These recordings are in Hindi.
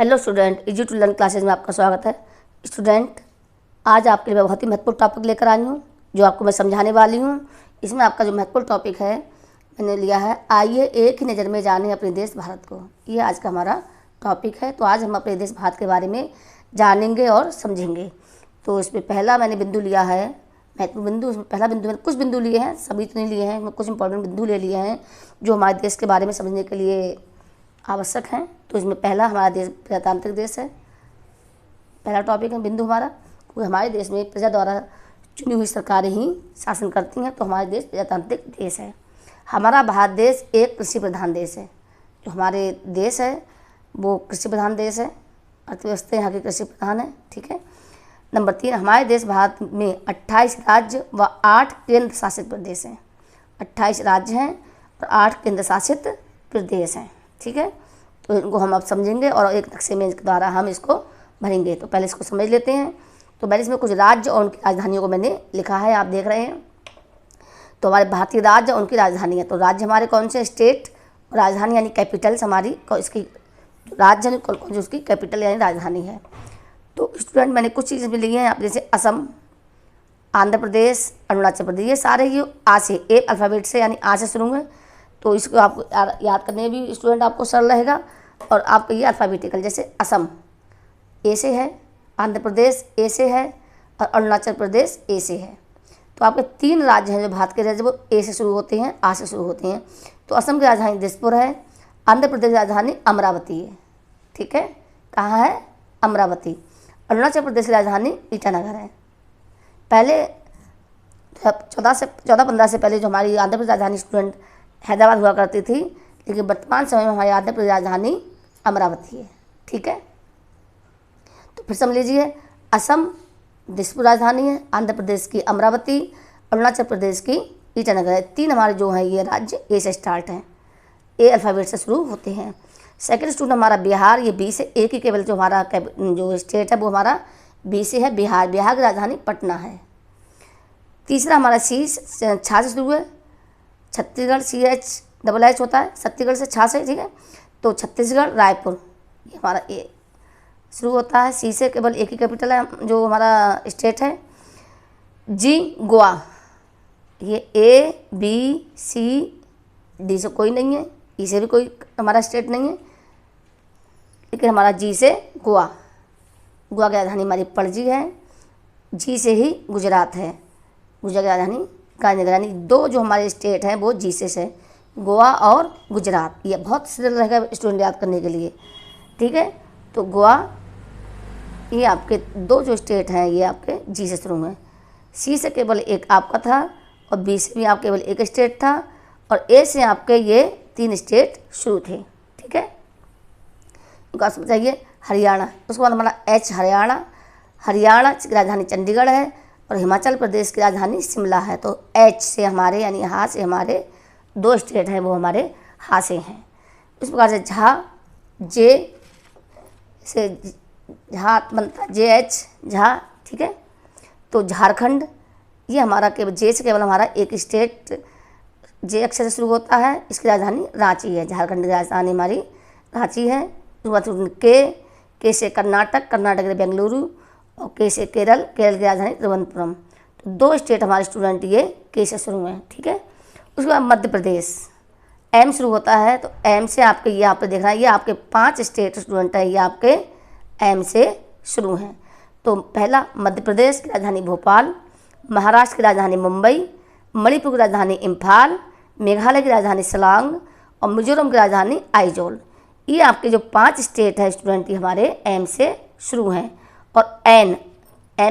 Hello student, easy to learn classes में आपका स्वागत है। स्टूडेंट, आज आपके लिए बहुत ही महत्वपूर्ण टॉपिक लेकर आई हूँ जो आपको मैं समझाने वाली हूँ। इसमें आपका जो महत्वपूर्ण टॉपिक है मैंने लिया है, आइए एक ही नज़र में जाने अपने देश भारत को। ये आज का हमारा टॉपिक है। तो आज हम अपने देश भारत के बारे में जानेंगे और समझेंगे। तो इसमें पहला मैंने बिंदु लिया है महत्वपूर्ण बिंदु। इसमें पहला बिंदु मैंने कुछ बिंदु लिए हैं, सभी तो नहीं लिए हैं, मैं कुछ इंपॉर्टेंट बिंदु ले लिए हैं जो हमारे देश के बारे में समझने के लिए आवश्यक हैं। तो इसमें पहला हमारा देश प्रजातांत्रिक देश है। पहला टॉपिक है बिंदु हमारा, क्योंकि हमारे देश में प्रजा द्वारा चुनी हुई सरकारें ही शासन करती हैं, तो हमारा देश प्रजातांत्रिक देश है। हमारा भारत देश एक कृषि प्रधान देश है। जो हमारे देश है वो कृषि प्रधान देश है, अर्थव्यवस्था यहाँ की कृषि प्रधान है। ठीक है। नंबर 3, हमारे देश भारत में 28 राज्य व 8 केंद्र शासित प्रदेश हैं। 28 राज्य हैं और 8 केंद्र शासित प्रदेश हैं। ठीक है। तो इनको हम अब समझेंगे और एक नक्शे में इसके द्वारा हम इसको भरेंगे। तो पहले इसको समझ लेते हैं। तो पहले इसमें कुछ राज्य और उनकी राजधानियों को मैंने लिखा है, आप देख रहे हैं। तो हमारे भारतीय राज्य और उनकी राजधानी है। तो राज्य हमारे कौन से, स्टेट, और राजधानी यानी कैपिटल्स हमारी इसकी राज्य कौन कौन सी उसकी कैपिटल यानी राजधानी है। तो स्टूडेंट, मैंने कुछ चीज़ें भी ली हैं आप, जैसे असम, आंध्र प्रदेश, अरुणाचल प्रदेश, ये सारे ये आ से एक अल्फ़ाबेट से यानी आ से शुरू है। तो इसको आपको याद करने में भी स्टूडेंट आपको सरल रहेगा। और आपका ये अल्फ़ाबेटिकल, जैसे असम ए से है, आंध्र प्रदेश ए से है और अरुणाचल प्रदेश ए से है। तो आपके 3 राज्य हैं जो भारत के राज्य, वो ए से शुरू होते हैं, आ से शुरू होते हैं। तो असम की राजधानी दिसपुर है, आंध्र प्रदेश की राजधानी अमरावती है। ठीक है, कहाँ है, अमरावती। अरुणाचल प्रदेश की राजधानी ईटानगर है। पहले 1415 से पहले जो हमारी आंध्र प्रदेश राजधानी स्टूडेंट हैदराबाद हुआ करती थी, लेकिन वर्तमान समय में हमारी आंध्र प्रदेश राजधानी अमरावती है। ठीक है। तो फिर समझ लीजिए, असम दिसपुर राजधानी है, आंध्र प्रदेश की अमरावती, अरुणाचल प्रदेश की ईटानगर है। 3 हमारे जो हैं ये राज्य ए से स्टार्ट हैं, ए अल्फ़ाबेट से शुरू होते हैं। सेकंड स्टूडेंट हमारा बिहार, ये बी से, एक ही केवल जो हमारा जो स्टेट है वो हमारा बी से है, बिहार। बिहार की राजधानी पटना है। तीसरा हमारा सी, छा से शुरू है, छत्तीसगढ़, CH होता है, छत्तीसगढ़ से छा से। ठीक है। तो छत्तीसगढ़, रायपुर, ये हमारा ए शुरू होता है। सी से केवल एक ही कैपिटल है जो हमारा स्टेट है। जी, गोवा, ये ABCD से कोई नहीं है, ई से भी कोई हमारा स्टेट नहीं है, लेकिन हमारा जी से गोवा। गोवा की राजधानी हमारी पणजी है। जी से ही गुजरात है, गुजरात की राजधानी गांधीनगर। यानी 2 जो हमारे स्टेट हैं वो जी से है, गोवा और गुजरात। ये बहुत सरल रहेगा स्टूडेंट याद करने के लिए। ठीक है। तो गोवा, ये आपके 2 जो स्टेट हैं ये आपके जी से शुरू हैं। सी से केवल एक आपका था और बी से भी आप केवल एक स्टेट था, और ए से आपके ये 3 स्टेट शुरू थे। ठीक है। इनको आप समझाइए। हरियाणा, उसके बाद हमारा H, हरियाणा। हरियाणा की राजधानी चंडीगढ़ है और हिमाचल प्रदेश की राजधानी शिमला है। तो H से हमारे यानी यहाँ से हमारे 2 स्टेट हैं वो हमारे यहाँ से हैं। इस प्रकार से झा, जे से झा बनता है, JH, झा। ठीक है। तो झारखंड, ये हमारा केवल जे से केवल हमारा एक स्टेट जे अक्षर से शुरू होता है, इसकी राजधानी रांची है। झारखंड की राजधानी हमारी रांची है। उसके बाद के से कर्नाटक, कर्नाटक के बेंगलुरु, और के से केरल, केरल की राजधानी तिरुवनंतपुरम। तो 2 स्टेट हमारे स्टूडेंट ये के से शुरू हैं। ठीक है। उसके बाद मध्य प्रदेश, एम शुरू होता है। तो एम से आपके ये आप देख रहे हैं, ये आपके 5 स्टेट स्टूडेंट हैं, ये आपके एम से शुरू हैं। तो पहला मध्य प्रदेश की राजधानी भोपाल, महाराष्ट्र की राजधानी मुंबई, मणिपुर की राजधानी इम्फाल, मेघालय की राजधानी शिलांग और मिजोरम की राजधानी आइजोल। ये आपके जो 5 स्टेट है स्टूडेंट, ये हमारे एम से शुरू हैं। और एम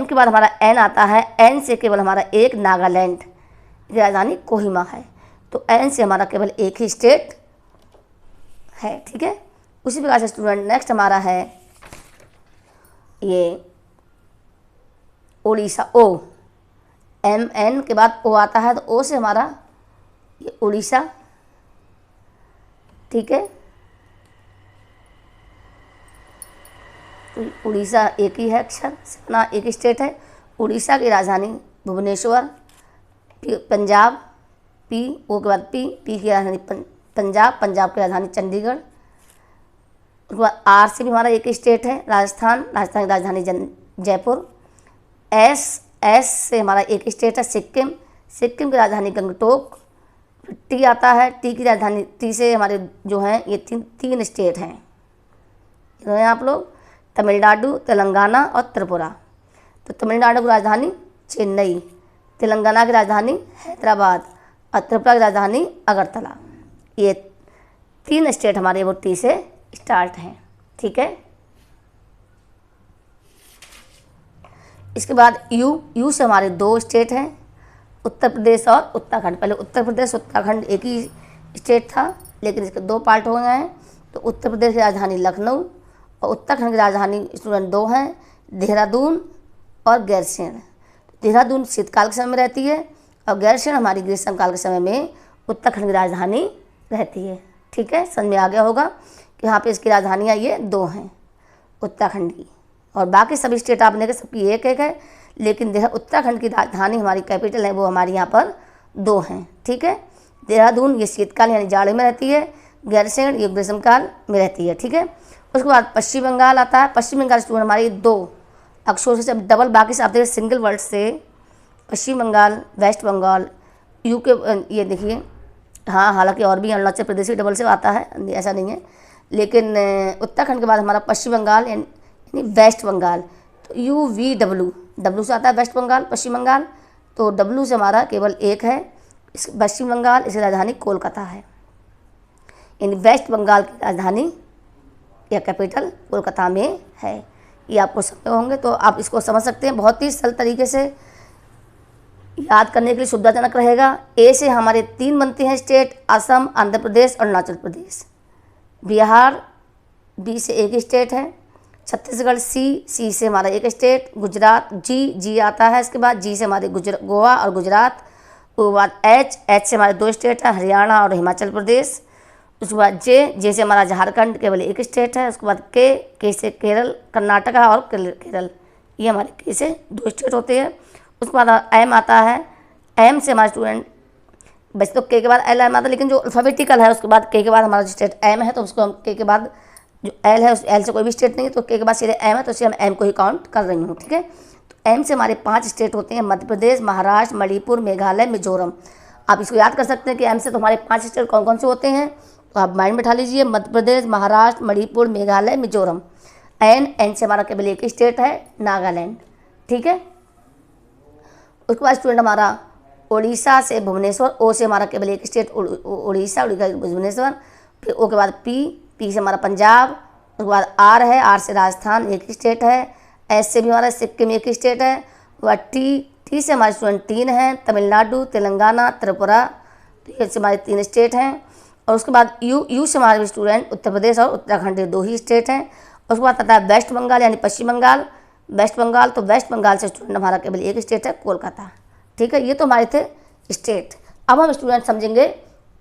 के बाद हमारा एन आता है। एन से केवल हमारा एक नागालैंड की राजधानी कोहिमा है। तो एन से हमारा केवल एक ही स्टेट है। ठीक है। उसी प्रकार से स्टूडेंट नेक्स्ट हमारा है ये उड़ीसा, ओ, MN के बाद ओ आता है, तो ओ से हमारा ये उड़ीसा। ठीक है। तो उड़ीसा एक ही है अक्षर से बना, एक ही स्टेट है। उड़ीसा की राजधानी भुवनेश्वर। पंजाब, ओ के बाद पी की राजधानी पंजाब, पंजाब की राजधानी चंडीगढ़। उसके बाद आर से भी हमारा एक स्टेट है राजस्थान, राजस्थान की राजधानी जयपुर। एस से हमारा एक स्टेट है सिक्किम, सिक्किम की राजधानी गंगटोक। टी आता है, टी की राजधानी, टी से हमारे जो हैं ये तीन स्टेट हैं, तो हैं आप लोग तमिलनाडु, तेलंगाना और त्रिपुरा। तो तमिलनाडु की राजधानी चेन्नई, तेलंगाना की राजधानी हैदराबाद और त्रिपुरा की राजधानी अगरतला। ये 3 स्टेट हमारे वो टी से स्टार्ट हैं, ठीक है। इसके बाद यू से हमारे 2 स्टेट हैं, उत्तर प्रदेश और उत्तराखंड। पहले उत्तर प्रदेश उत्तराखंड एक ही स्टेट था, लेकिन इसके 2 पार्ट हो गए हैं। तो उत्तर प्रदेश की राजधानी लखनऊ और उत्तराखंड की राजधानी स्टूडेंट 2 हैं, देहरादून और गैरसैंण। देहरादून शीतकाल के समय में रहती है और गैरसैंण हमारी ग्रीष्म काल के समय में उत्तराखंड की राजधानी रहती है, ठीक है। समझ में आ गया होगा कि यहाँ पे इसकी राजधानियाँ ये 2 हैं उत्तराखंड की, और बाकी सभी स्टेट आपने के सबकी एक है, लेकिन उत्तराखंड की राजधानी हमारी कैपिटल है वो हमारी यहाँ पर 2 हैं, ठीक है। देहरादून ये शीतकाल यानी जाड़े में रहती है, गैरसैंण ये ग्रीष्मकाल में रहती है, ठीक है। उसके बाद पश्चिम बंगाल आता है। पश्चिम बंगाल स्टूडेंट हमारी 2 अक्षरों से डबल, बाकी से आप देखिए सिंगल वर्ड से पश्चिम बंगाल, वेस्ट बंगाल, यूके, ये देखिए हाँ, हालांकि और भी अरुणाचल प्रदेश भी डबल से आता है, ऐसा नहीं है, लेकिन उत्तराखंड के बाद हमारा पश्चिम बंगाल यानी वेस्ट बंगाल। तो डब्ल्यू से आता है वेस्ट बंगाल, पश्चिम बंगाल। तो डब्ल्यू से हमारा केवल एक है, इस पश्चिम बंगाल, इसकी राजधानी कोलकाता है, यानी वेस्ट बंगाल की राजधानी या कैपिटल कोलकाता में है। ये आपको समझ होंगे तो आप इसको समझ सकते हैं, बहुत ही सरल तरीके से याद करने के लिए सुविधाजनक रहेगा। ए से हमारे 3 बनते हैं स्टेट, असम, आंध्र प्रदेश, अरुणाचल प्रदेश। बिहार, बी से एक स्टेट है। छत्तीसगढ़, सी से हमारा एक स्टेट। गुजरात, जी आता है, इसके बाद जी से हमारे गोवा और गुजरात। उसके बाद एच से हमारे 2 स्टेट है, हरियाणा और हिमाचल प्रदेश। उसके बाद जे से हमारा झारखंड केवल एक स्टेट है। उसके बाद के से केरल, कर्नाटका और केरल, ये हमारे के से 2 स्टेट होते हैं। उसके बाद एम आता है, एम से हमारे स्टूडेंट, वैसे तो के बाद एल एम आता है, लेकिन जो अल्फ़ाबेटिकल है उसके बाद के बाद हमारा जो स्टेट एम है, तो उसको हम के बाद जो एल है उस एल से कोई भी स्टेट नहीं है, तो के बाद सीधे एम है, तो इससे हम एम को ही काउंट कर रही हूँ, ठीक है। तो एम से हमारे 5 स्टेट होते हैं, मध्य प्रदेश, महाराष्ट्र, मणिपुर, मेघालय, मिजोरम। आप इसको याद कर सकते हैं कि एम से तो हमारे 5 स्टेट कौन कौन से होते हैं, तो आप माइंड में बैठा लीजिए, मध्य प्रदेश, महाराष्ट्र, मणिपुर, मेघालय, मिजोरम। एन से हमारा केवल एक ही स्टेट है, नागालैंड, ठीक है। उसके बाद स्टूडेंट हमारा उड़ीसा से भुवनेश्वर, ओ से हमारा केवल एक स्टेट उड़ीसा भुवनेश्वर। फिर ओ के बाद पी से हमारा पंजाब। उसके बाद आर है, आर से राजस्थान एक ही स्टेट है। एस से भी हमारा सिक्किम एक ही स्टेट है। उसके बाद टी से हमारे स्टूडेंट 3 हैं, तमिलनाडु, तेलंगाना, त्रिपुरा, तो ये से हमारे 3 स्टेट हैं। और उसके बाद यू से हमारे स्टूडेंट उत्तर प्रदेश और उत्तराखंड 2 ही स्टेट हैं। उसके बाद आता है वेस्ट बंगाल यानी पश्चिम बंगाल। वेस्ट बंगाल, तो वेस्ट बंगाल से स्टूडेंट हमारा केवल एक स्टेट है, कोलकाता, ठीक है। ये तो हमारे थे स्टेट। अब हम स्टूडेंट समझेंगे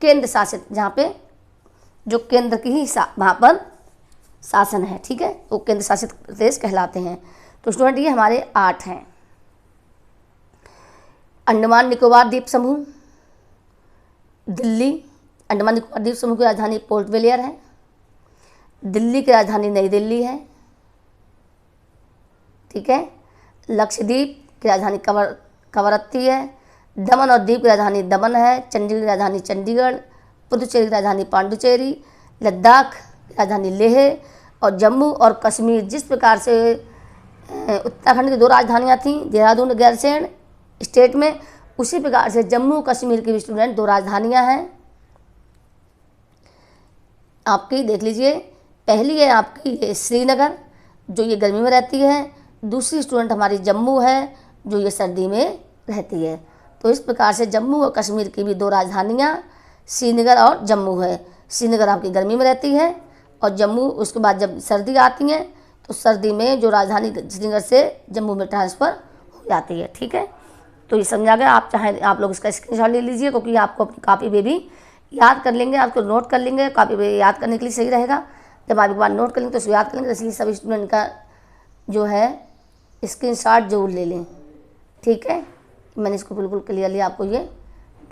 केंद्र शासित, जहाँ पे जो केंद्र की ही वहाँ पर शासन है, ठीक है, वो केंद्र शासित प्रदेश कहलाते हैं। तो स्टूडेंट ये हमारे 8 हैं। अंडमान निकोबार द्वीप समूह, दिल्ली, अंडमान निकोबार द्वीप समूह की राजधानी पोर्ट ब्लेयर है। दिल्ली की राजधानी नई दिल्ली है, ठीक है। लक्षद्वीप की राजधानी कवरत्ती है। दमन और दीव की राजधानी दमन है। चंडीगढ़ की राजधानी चंडीगढ़। पुदुचेरी की राजधानी पांडुचेरी। लद्दाख की राजधानी लेह। और जम्मू और कश्मीर, जिस प्रकार से उत्तराखंड की 2 राजधानियाँ थीं, देहरादून और गैरसैंण स्टेट में, उसी प्रकार से जम्मू कश्मीर की भी स्टूडेंट 2 राजधानियाँ हैं आपकी, देख लीजिए। पहली है आपकी ये श्रीनगर, जो ये गर्मी में रहती है। दूसरी स्टूडेंट हमारी जम्मू है, जो ये सर्दी में रहती है। तो इस प्रकार से जम्मू और कश्मीर की भी 2 राजधानियाँ श्रीनगर और जम्मू है। श्रीनगर आपकी गर्मी में रहती है और जम्मू उसके बाद जब सर्दी आती है तो सर्दी में जो राजधानी श्रीनगर से जम्मू में ट्रांसफ़र हो जाती है, ठीक है। तो ये समझा गया। आप चाहें आप लोग इसका स्क्रीनशॉट ले लीजिए, क्योंकि आपको अपनी कॉपी में भी याद कर लेंगे, आपको नोट कर लेंगे। कॉपी में याद करने के लिए सही रहेगा, जब आप एक बार नोट कर लेंगे तो उसको याद करेंगे। इसलिए सभी स्टूडेंट का जो है स्क्रीनशॉट जरूर ले लें, ठीक है। मैंने इसको बिल्कुल क्लियरली आपको ये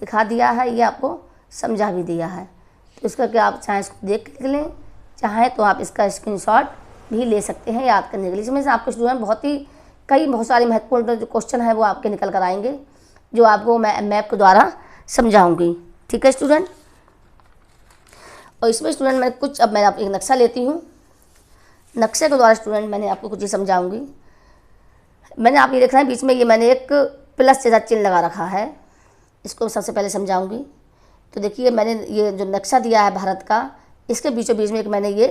दिखा दिया है, ये आपको समझा भी दिया है। तो इसका क्या आप चाहें इसको देख लें चाहें तो आप इसका स्क्रीनशॉट भी ले सकते हैं याद करने के लिए। इसमें से आपके स्टूडेंट बहुत सारे महत्वपूर्ण जो क्वेश्चन हैं वो आपके निकल कर आएंगे, जो आपको मैं मैप के द्वारा समझाऊंगी। ठीक है स्टूडेंट। और इसमें स्टूडेंट मैं आप एक नक्शा लेती हूँ, नक्शे के द्वारा स्टूडेंट मैंने आपको कुछ ही समझाऊंगी। मैंने आप ये देख रहे हैं बीच में ये मैंने एक प्लस जैसा चिन्ह लगा रखा है, इसको सबसे पहले समझाऊंगी। तो देखिए मैंने ये जो नक्शा दिया है भारत का, इसके बीचों बीच में एक मैंने ये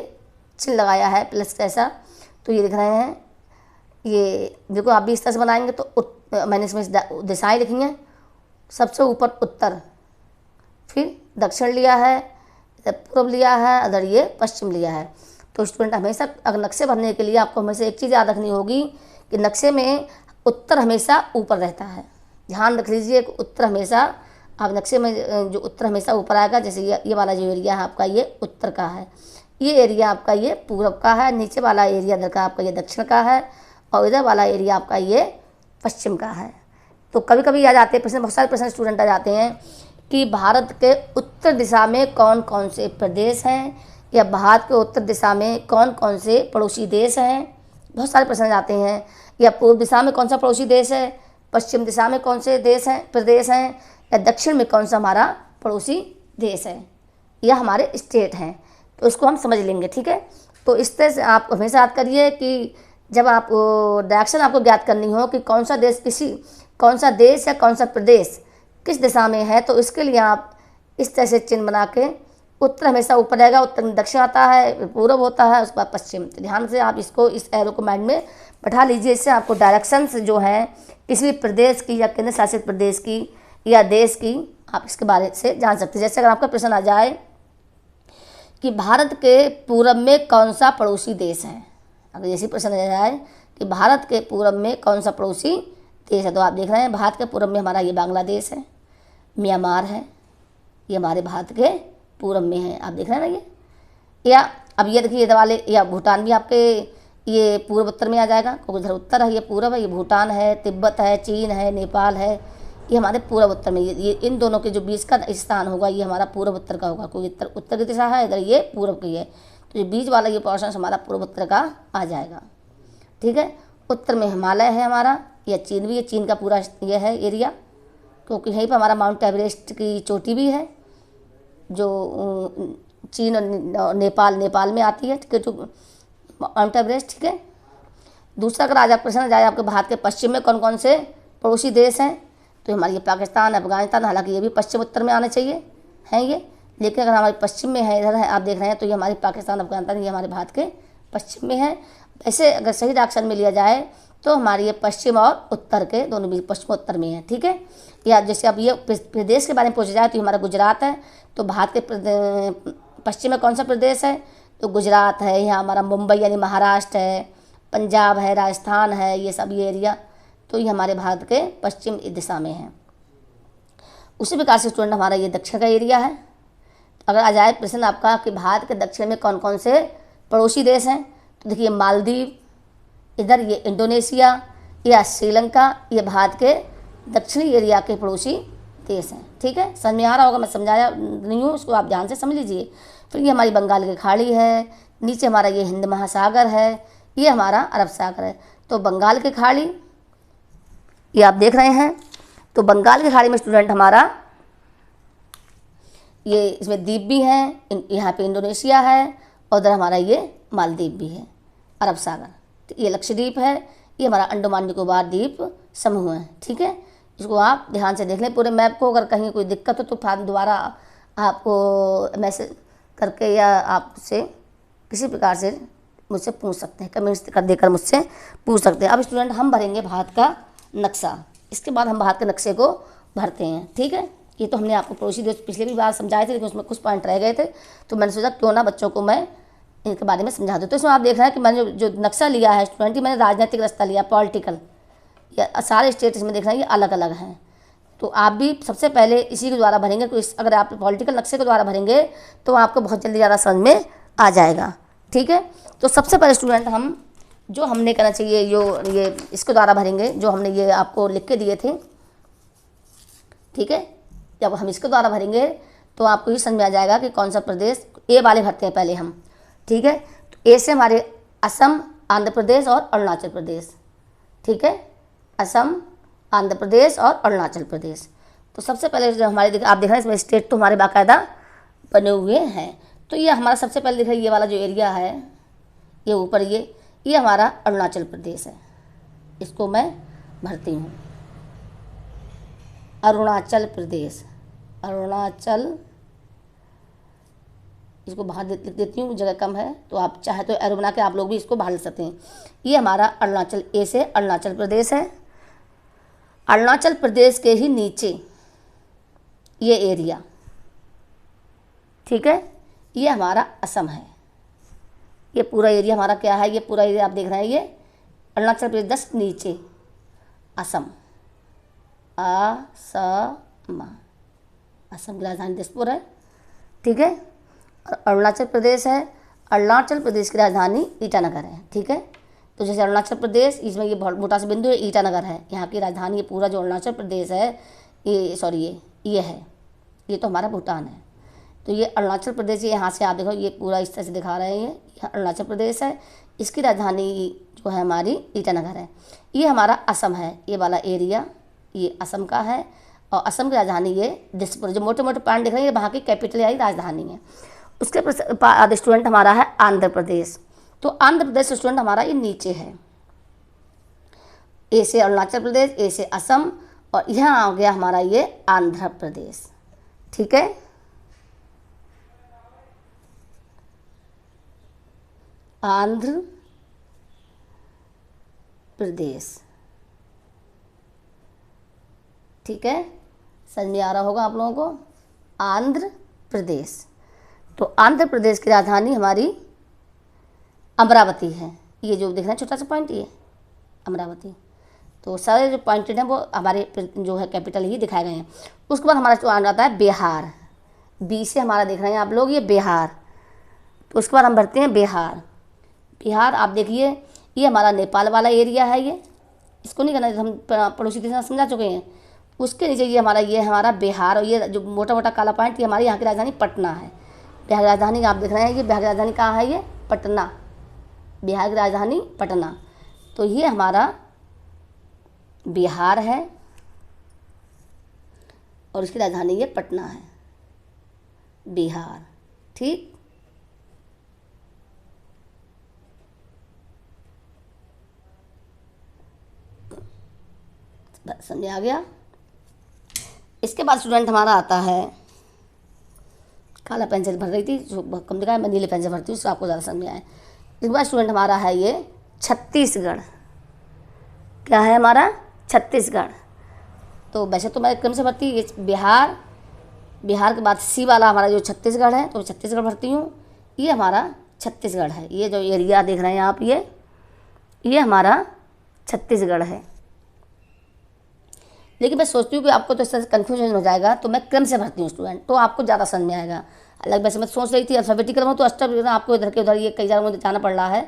चिन्ह लगाया है प्लस जैसा। तो ये दिख रहे हैं, ये देखो आप भी इस तरह से बनाएंगे तो मैंने इसमें दिशाएं लिखी हैं। सबसे ऊपर उत्तर, फिर दक्षिण लिया है, इधर पूर्व लिया है, इधर ये पश्चिम लिया है। तो स्टूडेंट हमेशा अगर नक्शे भरने के लिए आपको हमेशा एक चीज़ याद रखनी होगी कि नक्शे में उत्तर हमेशा ऊपर रहता है। ध्यान रख लीजिए कि उत्तर हमेशा, आप नक्शे में जो उत्तर हमेशा ऊपर आएगा। जैसे ये वाला जो एरिया है आपका ये उत्तर का है, ये एरिया आपका ये पूर्व का है, नीचे वाला एरिया इधर का आपका ये दक्षिण का है, और इधर वाला एरिया आपका ये पश्चिम का है। तो कभी कभी आ जाते हैं प्रश्न, बहुत सारे प्रश्न स्टूडेंट आ जाते हैं कि भारत के उत्तर दिशा में कौन कौन से प्रदेश हैं, या भारत के उत्तर दिशा में कौन कौन से पड़ोसी देश हैं। बहुत सारे प्रश्न आते हैं। या पूर्व दिशा में कौन सा पड़ोसी देश है, पश्चिम दिशा में कौन से देश हैं प्रदेश हैं, या दक्षिण में कौन सा हमारा पड़ोसी देश है, या हमारे स्टेट हैं। तो इसको हम समझ लेंगे। ठीक है। तो इस तरह से आप हमेशा याद करिए कि जब आप डायरेक्शन आपको ज्ञात करनी हो कि कौन सा देश या कौन सा प्रदेश किस दिशा में है, तो इसके लिए आप इस तरह से चिन्ह बना के, उत्तर हमेशा ऊपर रहेगा, उत्तर में दक्षिण आता है, पूर्व होता है, उसके बाद पश्चिम। तो ध्यान से आप इसको इस एरो को माइंड में बैठा लीजिए। इससे आपको डायरेक्शंस जो हैं किसी भी प्रदेश की या केंद्र शासित प्रदेश की या देश की, आप इसके बारे से जान सकते हैं। जैसे अगर आपका प्रश्न आ जाए कि भारत के पूरब में कौन सा पड़ोसी देश है, अगर जैसे प्रश्न आ जाए कि भारत के पूरब में कौन सा पड़ोसी देश है, तो आप देख रहे हैं भारत के पूरब में हमारा ये बांग्लादेश है, म्यांमार है, ये हमारे भारत के पूरब में है। आप देख रहे हैं ना ये। या अब ये देखिए इधर वाले, या भूटान भी आपके ये पूर्व उत्तर में आ जाएगा, क्योंकि इधर उत्तर है, ये पूर्व है, ये भूटान है, तिब्बत है, चीन है, नेपाल है, ये हमारे पूर्व उत्तर में। ये इन दोनों के जो बीच का स्थान होगा ये हमारा पूर्व उत्तर का होगा, क्योंकि उत्तर की दिशा है, इधर ये पूर्व की है। तो ये बीच वाला ये पोर्शन हमारा पूर्व उत्तर का आ जाएगा। ठीक है। उत्तर में हिमालय है हमारा, या चीन भी है, चीन का पूरा ये है एरिया, क्योंकि यहीं पर हमारा माउंट एवरेस्ट की चोटी भी है, जो चीन और नेपाल में आती है। ठीक है, जो माउंट एवरेस्ट। ठीक है। दूसरा अगर आज आप प्रश्न आ जाए आपके भारत के पश्चिम में कौन कौन से पड़ोसी देश हैं, तो हमारे ये पाकिस्तान, अफगानिस्तान, हालांकि ये भी पश्चिम उत्तर में आने चाहिए हैं ये, लेकिन अगर हमारे पश्चिम में है, इधर है, आप देख रहे हैं, तो ये हमारे पाकिस्तान, अफगानिस्तान ये हमारे भारत के पश्चिम में है। ऐसे अगर सही डायरेक्शन में लिया जाए तो हमारे ये पश्चिम और उत्तर के दोनों भी पश्चिम उत्तर में है। ठीक है। या जैसे अब ये प्रदेश के बारे में पूछा जाए तो हमारा गुजरात है, तो भारत के पश्चिम में कौन सा प्रदेश है, तो गुजरात है। यहाँ हमारा मुंबई यानी महाराष्ट्र है, पंजाब है, राजस्थान है, ये सब ये एरिया, तो ये हमारे भारत के पश्चिम दिशा में है। उसी प्रकार से स्टूडेंट हमारा ये दक्षिण का एरिया है। अगर आ जाए प्रश्न आपका कि भारत के दक्षिण में कौन कौन से पड़ोसी देश हैं, तो देखिए मालदीव, इधर ये इंडोनेशिया या श्रीलंका, ये भारत के दक्षिणी एरिया के पड़ोसी देश हैं। ठीक है। समझ में आ रहा होगा, मैं समझाया नहीं हूँ, उसको आप ध्यान से समझ लीजिए। फिर ये हमारी बंगाल की खाड़ी है, नीचे हमारा ये हिंद महासागर है, ये हमारा अरब सागर है। तो बंगाल की खाड़ी ये आप देख रहे हैं, तो बंगाल की खाड़ी में स्टूडेंट हमारा ये इसमें द्वीप भी हैं, यहाँ पे इंडोनेशिया है, और उधर हमारा ये मालदीव भी है, अरब सागर। तो ये लक्षद्वीप है, ये हमारा अंडमान निकोबार द्वीप समूह है। ठीक है। इसको आप ध्यान से देख लें पूरे मैप को। अगर कहीं कोई दिक्कत हो तो फिर दोबारा आपको मैसेज करके या आपसे किसी प्रकार से मुझसे पूछ सकते हैं, कमेंट्स कर देकर मुझसे पूछ सकते हैं। अब स्टूडेंट हम भरेंगे भारत का नक्शा, इसके बाद हम भारत के नक्शे को भरते हैं। ठीक है। ये तो हमने आपको पड़ोसी देश पिछले भी बार समझाए थे, लेकिन उसमें कुछ पॉइंट रह गए थे, तो मैंने सोचा क्यों ना बच्चों को मैं इनके बारे में समझा दूँ। तो इसमें आप देख रहे हैं कि मैंने जो नक्शा लिया है स्टूडेंट, मैंने राजनीतिक रास्ता लिया, पॉलिटिकल, या सारे स्टेट इसमें देख रहे हैं ये अलग अलग हैं। तो आप भी सबसे पहले इसी के द्वारा भरेंगे। तो अगर आप पॉलिटिकल नक्शे के द्वारा भरेंगे तो आपको बहुत जल्दी ज़्यादा समझ में आ जाएगा। ठीक है। तो सबसे पहले स्टूडेंट हम जो हमने करना चाहिए ये इसके द्वारा भरेंगे, जो हमने ये आपको लिख के दिए थे। ठीक है। जब हम इसके द्वारा भरेंगे तो आपको ये समझ में आ जाएगा कि कौन सा प्रदेश, ए वाले भरते हैं पहले हम, ठीक है। तो ए से हमारे असम, आंध्र प्रदेश और अरुणाचल प्रदेश, ठीक है, असम, आंध्र प्रदेश और अरुणाचल प्रदेश। तो सबसे पहले जो हमारे आप देख रहे हैं इसमें स्टेट तो हमारे बाकायदा बने हुए हैं। तो ये हमारा सबसे पहले दिख रहा है ये वाला जो एरिया है, ये ऊपर ये हमारा अरुणाचल प्रदेश है। इसको मैं भरती हूँ, अरुणाचल प्रदेश, अरुणाचल, इसको बाहर लिख देती हूँ, जगह कम है तो आप चाहे तो एरो बना के आप लोग भी इसको बाहर लिख सकते हैं। ये हमारा अरुणाचल, ए से अरुणाचल प्रदेश है। अरुणाचल प्रदेश के ही नीचे ये एरिया, ठीक है, ये हमारा असम है। ये पूरा एरिया हमारा क्या है, ये पूरा एरिया आप देख रहे हैं, ये अरुणाचल प्रदेश जस्ट नीचे असम, असम की राजधानी दिसपुर है, ठीक है। और अरुणाचल प्रदेश है, अरुणाचल प्रदेश की राजधानी ईटानगर है, ठीक है। तो जैसे अरुणाचल प्रदेश, इसमें ये बहुत मोटा सा बिंदु है, ईटानगर है यहाँ की राजधानी। ये पूरा जो अरुणाचल प्रदेश है, ये सॉरी ये है, ये तो हमारा भूटान है। तो ये अरुणाचल प्रदेश, ये यहाँ से आप देखो ये पूरा इस तरह से दिखा रहे हैं, ये अरुणाचल प्रदेश है, इसकी राजधानी जो है हमारी ईटानगर है। ये हमारा असम है, ये वाला एरिया ये असम का है, और असम की राजधानी ये दिसपुर। जो मोटे मोटे पॉइंट दिख रहे हैं ये वहाँ की कैपिटल या राजधानी है। उसके बाद स्टूडेंट हमारा है आंध्र प्रदेश। तो आंध्र प्रदेश स्टूडेंट हमारा ये नीचे है, ए से अरुणाचल प्रदेश, ए से असम, और यहाँ आ गया हमारा ये आंध्र प्रदेश, ठीक है। आंध्र प्रदेश, ठीक है, समझ में आ रहा होगा आप लोगों को, आंध्र प्रदेश। तो आंध्र प्रदेश की राजधानी हमारी अमरावती है। ये जो दिख रहा है छोटा सा पॉइंट, ये अमरावती। तो सारे जो पॉइंटेड हैं वो हमारे जो है कैपिटल ही दिखाए गए हैं। उसके बाद हमारा जो आता है बिहार, बी से हमारा देख रहे हैं आप लोग ये बिहार। तो उसके बाद हम भरते हैं बिहार। बिहार आप देखिए ये हमारा नेपाल वाला एरिया है, ये इसको नहीं करना, हम पड़ोसी देश समझा चुके हैं। उसके नीचे ये हमारा बिहार, और ये जो मोटा मोटा काला पॉइंट ये हमारी यहाँ की राजधानी पटना है। बिहार की राजधानी आप देख रहे हैं, ये बिहार की राजधानी कहाँ है, ये पटना, बिहार की राजधानी पटना। तो ये हमारा बिहार है और इसकी राजधानी ये पटना है, बिहार, ठीक। समझ आ गया। इसके बाद स्टूडेंट हमारा आता है, काला पेंसिल भर रही थी जो कम दिखा है, मैं नीले पेंसिल भरती हूँ उससे आपको ज़्यादा समझ में आए। इसके बाद स्टूडेंट हमारा है ये छत्तीसगढ़। क्या है हमारा, छत्तीसगढ़। तो वैसे तो मैं क्रम से भरती ये बिहार, बिहार के बाद सी वाला हमारा जो छत्तीसगढ़ है, तो छत्तीसगढ़ भरती हूँ। ये हमारा छत्तीसगढ़ है, ये जो एरिया देख रहे हैं आप, ये हमारा छत्तीसगढ़ है। लेकिन मैं सोचती हूँ कि आपको तो इस तरह से कन्फ्यूजन हो जाएगा, तो मैं क्रम से भरती हूँ स्टूडेंट, तो आपको ज़्यादा समझ में आएगा। अलग वैसे मैं सोच रही थी अल्फ़ाबेटिकल में, तो अष्टम आपको इधर के उधर ये कई जगह मुझे जाना पड़ रहा है,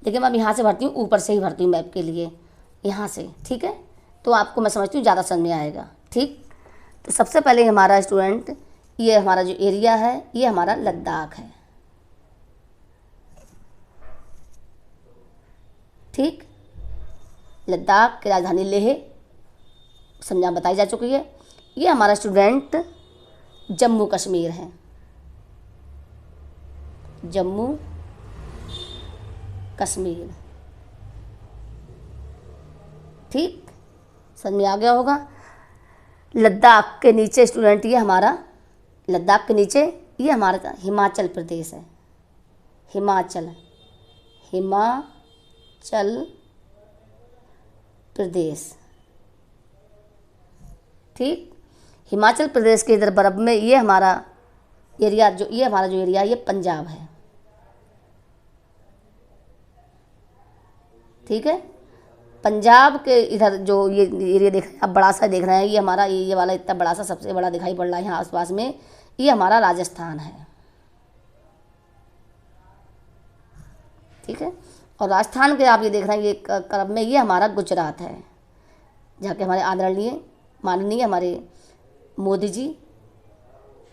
लेकिन मैं अब यहाँ से भरती हूँ, ऊपर से ही भरती हूँ मैप के लिए, यहाँ से, ठीक है। तो आपको मैं समझती हूँ ज़्यादा समझ में आएगा, ठीक। तो सबसे पहले हमारा स्टूडेंट ये हमारा जो एरिया है ये हमारा लद्दाख है, ठीक। लद्दाख की राजधानी लेह समझा बताई जा चुकी है। ये हमारा स्टूडेंट जम्मू कश्मीर है, जम्मू कश्मीर, ठीक, समझ में आ गया होगा। लद्दाख के नीचे स्टूडेंट ये हमारा, लद्दाख के नीचे ये हमारा हिमाचल प्रदेश है, हिमाचल, हिमाचल प्रदेश, ठीक। हिमाचल प्रदेश के इधर बर्फ में ये हमारा एरिया जो एरिया ये पंजाब है, ठीक है। पंजाब के इधर जो ये एरिया देख रहे हैं आप, बड़ा सा देख रहे हैं, ये हमारा ये वाला इतना बड़ा सा सबसे बड़ा दिखाई पड़ रहा है यहाँ आसपास में, ये हमारा राजस्थान है, ठीक है। और राजस्थान के आप ये देख रहे हैं ये करब में ये हमारा गुजरात है, जहाँ के हमारे आदरणीय माननीय हमारे मोदी जी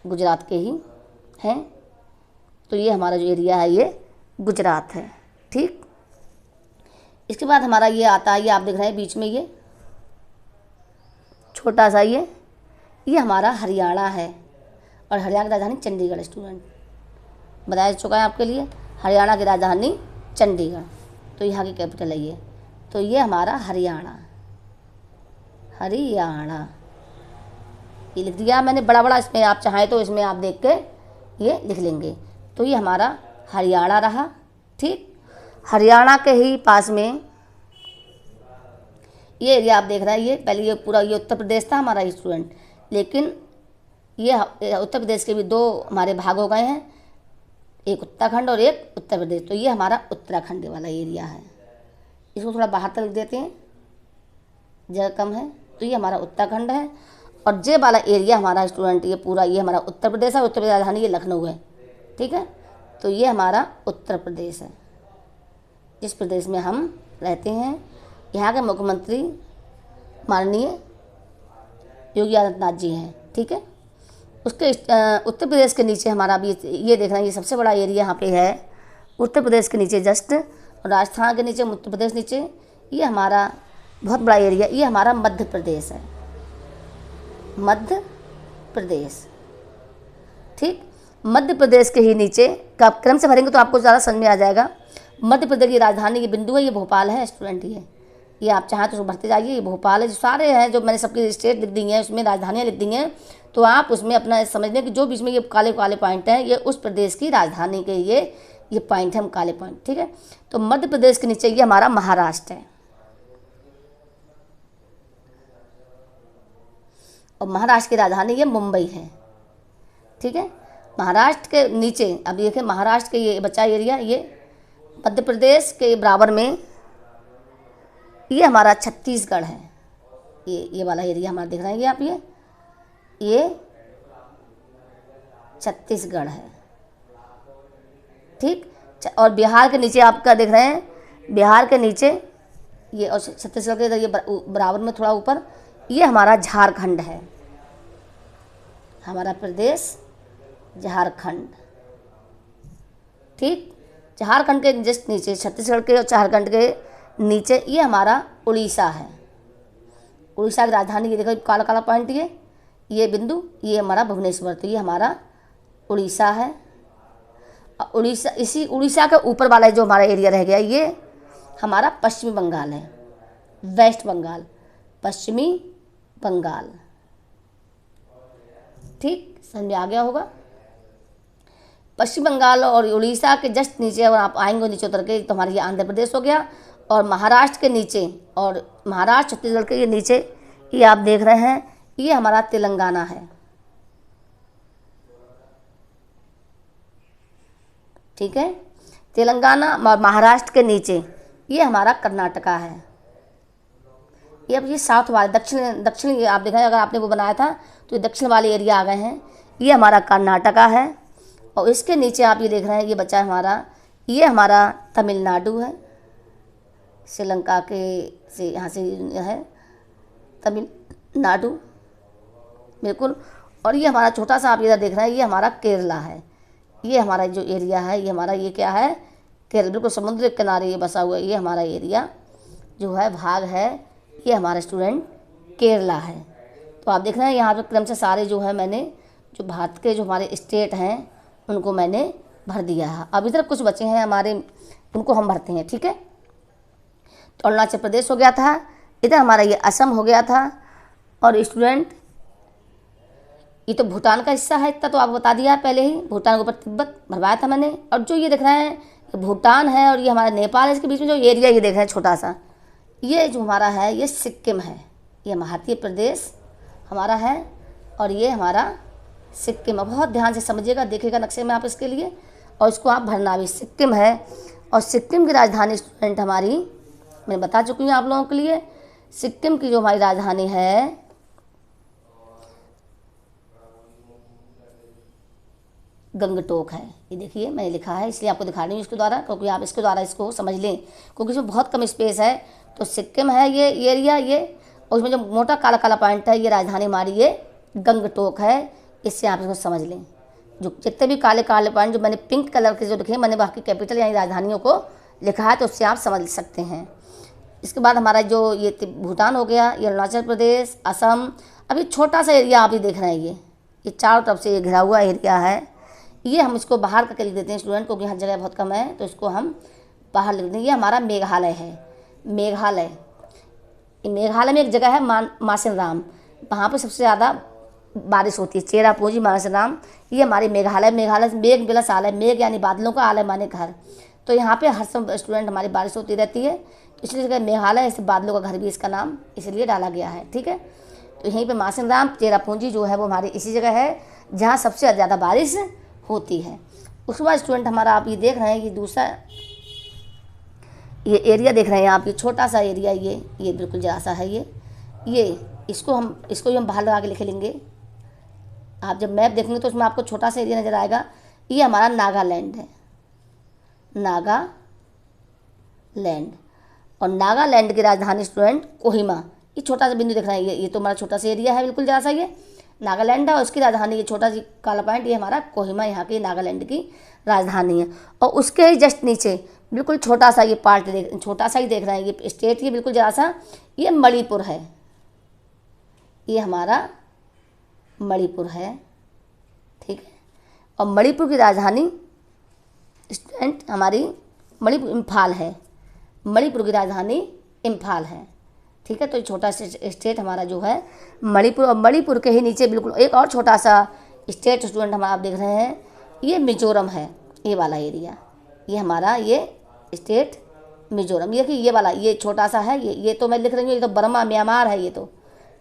गुजरात के ही हैं। तो ये हमारा जो एरिया है ये गुजरात है। ठीक, इसके बाद हमारा ये आता है, ये आप देख रहे हैं बीच में ये छोटा सा ये हमारा हरियाणा है और हरियाणा की राजधानी चंडीगढ़। स्टूडेंट बताया चुका है आपके लिए, हरियाणा की राजधानी चंडीगढ़, तो यहाँ की कैपिटल है ये। तो ये हमारा हरियाणा ये लिख दिया मैंने बड़ा बड़ा, इसमें आप चाहें तो इसमें आप देख के ये लिख लेंगे। तो ये हमारा हरियाणा रहा। ठीक, हरियाणा के ही पास में ये एरिया आप देख रहे हैं, ये पहले ये पूरा ये उत्तर प्रदेश था हमारा स्टूडेंट, लेकिन ये उत्तर प्रदेश के भी दो हमारे भाग हो गए हैं, एक उत्तराखंड और एक उत्तर प्रदेश। तो ये हमारा उत्तराखंड वाला एरिया है, इसको थोड़ा बाहर तक देते हैं, जगह कम है। तो ये हमारा उत्तराखंड है और ये वाला एरिया हमारा स्टूडेंट ये पूरा ये हमारा उत्तर प्रदेश है। उत्तर प्रदेश राजधानी ये लखनऊ है। ठीक है, तो ये हमारा उत्तर प्रदेश है, जिस प्रदेश में हम रहते हैं। यहाँ के मुख्यमंत्री माननीय योगी आदित्यनाथ जी हैं। ठीक है, उसके उत्तर प्रदेश के नीचे हमारा भी ये देख रहे हैं, ये सबसे बड़ा एरिया यहाँ पे है उत्तर प्रदेश के नीचे जस्ट, और राजस्थान के नीचे उत्तर प्रदेश नीचे, ये हमारा बहुत बड़ा एरिया, ये हमारा मध्य प्रदेश है, मध्य प्रदेश। ठीक, मध्य प्रदेश के ही नीचे का आप क्रम से भरेंगे तो आपको ज़्यादा समझ में आ जाएगा। मध्य प्रदेश की राजधानी ये बिंदु है, ये भोपाल है स्टूडेंट। ये आप चाहें तो भरते जाइए, ये भोपाल है। जो सारे हैं जो मैंने सबकी स्टेट लिख दी हैं, उसमें राजधानियाँ लिख दी हैं, तो आप उसमें अपना समझने कि जो बीच में ये काले काले पॉइंट हैं ये उस प्रदेश की राजधानी के ये पॉइंट है, काले पॉइंट। ठीक है, तो मध्य प्रदेश के नीचे ये हमारा महाराष्ट्र है, और महाराष्ट्र की राजधानी ये मुंबई है। ठीक है, महाराष्ट्र के नीचे अब देखिए महाराष्ट्र के ये बचा एरिया, ये मध्य प्रदेश के बराबर में ये हमारा छत्तीसगढ़ है। ये वाला एरिया हमारा दिख रहा है, ये आप ये छत्तीसगढ़ है। ठीक, और बिहार के नीचे आपका देख रहे हैं, बिहार के नीचे ये और छत्तीसगढ़ के ये बराबर में थोड़ा ऊपर ये हमारा झारखंड है, हमारा प्रदेश झारखंड। ठीक, झारखंड के जस्ट नीचे छत्तीसगढ़ के और झारखंड के नीचे ये हमारा उड़ीसा है। उड़ीसा की राजधानी ये देखो काला काला पॉइंट, ये बिंदु, ये हमारा भुवनेश्वर। तो ये हमारा उड़ीसा है। उड़ीसा, इसी उड़ीसा के ऊपर वाला जो हमारा एरिया रह गया ये हमारा पश्चिमी बंगाल है, वेस्ट बंगाल, पश्चिमी बंगाल। ठीक, समझ में आ गया होगा। पश्चिम बंगाल और उड़ीसा के जस्ट नीचे अगर आप आएंगे नीचे उतर के तो हमारा ये आंध्र प्रदेश हो गया, और महाराष्ट्र के नीचे और महाराष्ट्र छत्तीसगढ़ के ये नीचे ये आप देख रहे हैं ये हमारा तेलंगाना है। ठीक है, तेलंगाना और महाराष्ट्र के नीचे ये हमारा कर्नाटका है। ये अब ये साउथ वाले दक्षिण आप देखें, अगर आपने वो बनाया था तो ये दक्षिण वाले एरिया आ गए हैं, ये हमारा कर्नाटका है। और इसके नीचे आप ये देख रहे हैं ये बचा है हमारा, ये हमारा तमिलनाडु है, श्रीलंका के से यहाँ से है तमिलनाडु बिल्कुल। और ये हमारा छोटा सा आप इधर देख रहे हैं ये हमारा केरला है। ये हमारा जो एरिया है ये हमारा ये क्या है, केरल, बिल्कुल समुद्र के किनारे ये बसा हुआ है। ये हमारा एरिया जो है भाग है ये हमारा स्टूडेंट केरला है। तो आप देख रहे हैं यहाँ पर क्रम से सारे जो है मैंने जो भारत के जो हमारे स्टेट हैं उनको मैंने भर दिया है। अब इधर कुछ बचे हैं हमारे, उनको हम भरते हैं। ठीक है, तो अरुणाचल प्रदेश हो गया था, इधर हमारा ये असम हो गया था, और स्टूडेंट ये तो भूटान का हिस्सा है, इतना तो आपको बता दिया पहले ही, भूटान के ऊपर तिब्बत भरवाया था मैंने। और जो ये देख रहे हैं ये भूटान है और ये हमारा नेपाल है, इसके बीच में जो एरिया ये देख रहे हैं छोटा सा, ये जो हमारा है ये सिक्किम है, ये मध्य प्रदेश हमारा है और ये हमारा सिक्किम है। बहुत ध्यान से समझिएगा, देखिएगा नक्शे में आप इसके लिए, और इसको आप भरना भी। सिक्किम है और सिक्किम की राजधानी स्टूडेंट हमारी मैं बता चुकी हूँ आप लोगों के लिए। सिक्किम की जो हमारी राजधानी है गंगटोक है। ये देखिए मैंने लिखा है इसलिए आपको दिखा रही हूँ इसके द्वारा, क्योंकि आप इसके द्वारा इसको समझ लें, क्योंकि इसमें बहुत कम स्पेस है। तो सिक्किम है ये एरिया, ये और उसमें जो मोटा काला काला पॉइंट है ये राजधानी हमारी ये गंगटोक है। इससे आप इसको समझ लें, जो जितने भी काले काले पॉइंट जो मैंने पिंक कलर के जो लिखे हैं, मैंने बाकी कैपिटल यानी राजधानियों को लिखा है, तो उससे आप समझ सकते हैं। इसके बाद हमारा जो ये भूटान हो गया, ये अरुणाचल प्रदेश, असम। अभी छोटा सा एरिया आप ही देख रहे हैं, ये चारों तरफ से ये घिरा हुआ एरिया है। ये हम इसको बाहर का लिख देते हैं स्टूडेंट, क्योंकि हर जगह बहुत कम है, तो इसको हम बाहर लिख देंगे। ये हमारा मेघालय है, मेघालय। मेघालय में एक जगह है मासिनराम, वहाँ पर सबसे ज़्यादा बारिश होती है, चेरापूंजी मासिनराम। ये हमारी मेघालय, मेघालय मेघ प्लस आलय, मेघ यानी बादलों का, आलय माने घर। तो यहाँ पे हर समय स्टूडेंट हमारी बारिश होती रहती है, इसलिए जगह मेघालय, इसे बादलों का घर भी इसका नाम इसलिए डाला गया है। ठीक है, तो यहीं पे मासिनराम चेरापूंजी जो है वो हमारी इसी जगह है जहाँ सबसे ज़्यादा बारिश होती है। उसके बाद स्टूडेंट हमारा आप ये देख रहे हैं, ये दूसरा ये एरिया देख रहे हैं आप, ये छोटा सा एरिया, ये बिल्कुल जरा सा है, ये इसको भी हम बाहर लगा के लिख लेंगे। आप जब मैप देखेंगे तो उसमें आपको छोटा सा एरिया नज़र आएगा। ये हमारा नागालैंड है, नागालैंड। और नागालैंड की राजधानी स्टूडेंट कोहिमा। ये छोटा सा बिंदु दिख रहा है, ये तो हमारा छोटा सा एरिया है, बिल्कुल जरा सा ये नागालैंड है, और उसकी राजधानी ये छोटा सी काला पॉइंट, ये हमारा कोहिमा, यहाँ की नागालैंड की राजधानी है। और उसके ही जस्ट नीचे बिल्कुल छोटा सा ये पार्ट छोटा सा ही देख रहे हैं, ये स्टेट, ये बिल्कुल जरा सा, ये मणिपुर है, ये हमारा मणिपुर है। ठीक है, और मणिपुर की राजधानी स्टूडेंट हमारी मणिपुर इम्फाल है, मणिपुर की राजधानी इम्फाल है। ठीक है, तो ये छोटा सा स्टेट हमारा जो है मणिपुर। और मणिपुर के ही नीचे बिल्कुल एक और छोटा सा स्टेट स्टूडेंट हमारा आप देख रहे हैं, ये मिजोरम है, ये वाला एरिया, ये हमारा ये स्टेट मिजोरम। ये कि ये वाला ये छोटा सा है, ये तो मैं लिख रही हूँ, ये तो बर्मा म्यांमार है, ये तो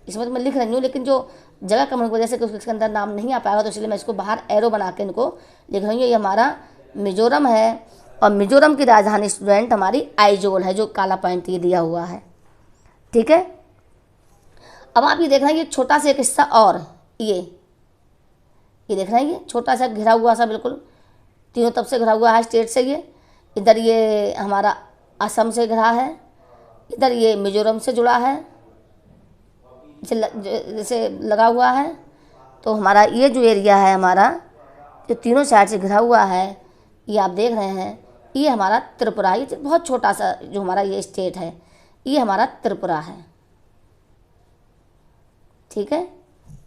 इसमें तो मैं लिख रही हूँ, लेकिन जो जगह कम होने की वजह से उसके अंदर नाम नहीं आ पाएगा, तो इसलिए मैं इसको बाहर एरो बना के इनको लिख रही हूँ। ये हमारा मिजोरम है, और मिजोरम की राजधानी स्टूडेंट हमारी आइजोल है, जो काला पॉइंट ये दिया हुआ है। ठीक है, अब आप ये देख रहे हैं, ये छोटा सा एक हिस्सा, और ये देख रहे हैं, ये छोटा सा घिरा हुआ सा, बिल्कुल तीनों तरफ से घिरा हुआ है स्टेट से। ये इधर ये हमारा असम से घिरा है, इधर ये मिजोरम से जुड़ा है, जैसे लगा हुआ है। तो हमारा ये जो एरिया है हमारा, जो तीनों साइड से घिरा हुआ है, ये आप देख रहे हैं, ये हमारा त्रिपुरा। ये बहुत छोटा सा जो हमारा ये स्टेट है, ये हमारा त्रिपुरा है। ठीक है,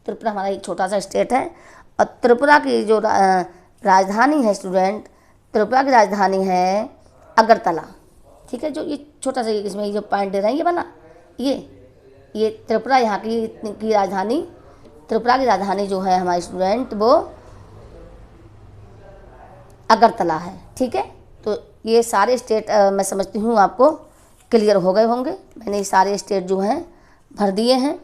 त्रिपुरा हमारा एक छोटा सा स्टेट है। और त्रिपुरा की जो राजधानी है स्टूडेंट, त्रिपुरा की राजधानी है अगरतला। ठीक है, जो ये छोटा सा इसमें जो पॉइंट दे रहे हैं, ये वाला ये त्रिपुरा, यहाँ की राजधानी, त्रिपुरा की राजधानी जो है हमारे स्टूडेंट वो अगरतला है। ठीक है, तो ये सारे स्टेट मैं समझती हूँ आपको क्लियर हो गए होंगे। मैंने ये सारे स्टेट जो हैं भर दिए हैं।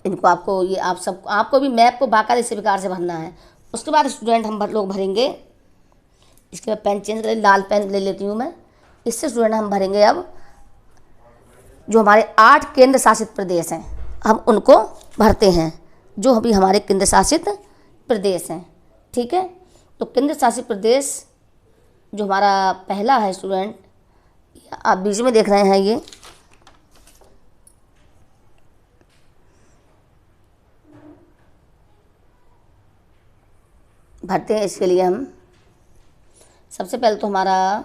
इनको आपको ये आपको भी मैप को बाकायदे इसी प्रकार से भरना है। उसके बाद स्टूडेंट हम लोग भरेंगे, इसके बाद पेन चेंज करें, लाल पेन ले लेती हूँ मैं। इससे स्टूडेंट हम भरेंगे अब जो हमारे 8 केंद्र शासित प्रदेश हैं, हम उनको भरते हैं, जो अभी हमारे केंद्र शासित प्रदेश हैं। ठीक है, तो केंद्र शासित प्रदेश जो हमारा पहला है स्टूडेंट, आप बीच में देख रहे हैं, ये भरते हैं। इसके लिए हम सबसे पहले तो हमारा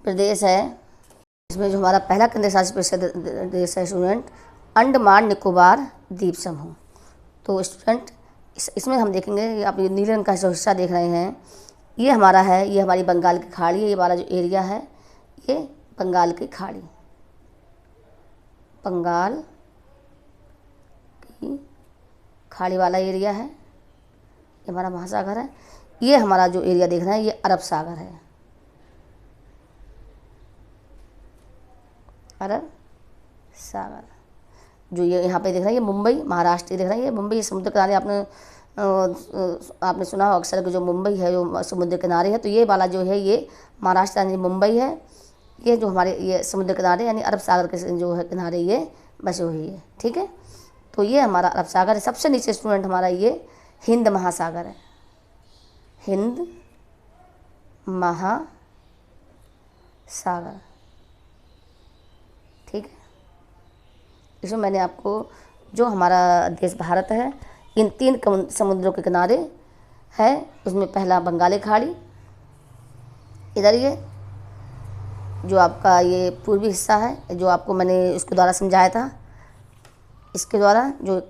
प्रदेश है, इसमें जो हमारा पहला केंद्र शासित प्रदेश है स्टूडेंट, अंडमान निकोबार द्वीप समूह। तो स्टूडेंट इसमें हम देखेंगे, आप ये नीले रंग का जो हिस्सा देख रहे हैं, ये हमारा है, ये हमारी बंगाल की खाड़ी है। ये वाला जो एरिया है, ये बंगाल की खाड़ी, बंगाल की खाड़ी वाला एरिया है, ये हमारा महासागर है। ये हमारा जो एरिया देख रहे हैं, ये अरब सागर है, अरब सागर। जो ये यहाँ पे देख रहे हैं, ये मुंबई महाराष्ट्र देख रहे हैं, ये मुंबई समुद्र किनारे। आपने सुना हो अक्सर कि जो मुंबई है जो समुद्र किनारे है, तो ये वाला जो है ये महाराष्ट्र यानी मुंबई है। ये जो हमारे ये समुद्र किनारे यानी अरब सागर के जो है किनारे ये बसे हुई है। ठीक है, तो ये हमारा अरब सागर है। सबसे नीचे स्टूडेंट हमारा ये हिंद महासागर है, हिंद महासागर। ठीक है, इसमें मैंने आपको जो हमारा देश भारत है इन 3 समुद्रों के किनारे है। उसमें पहला बंगाली खाड़ी, इधर ये जो आपका ये पूर्वी हिस्सा है, जो आपको मैंने इसके द्वारा समझाया था, इसके द्वारा जो एक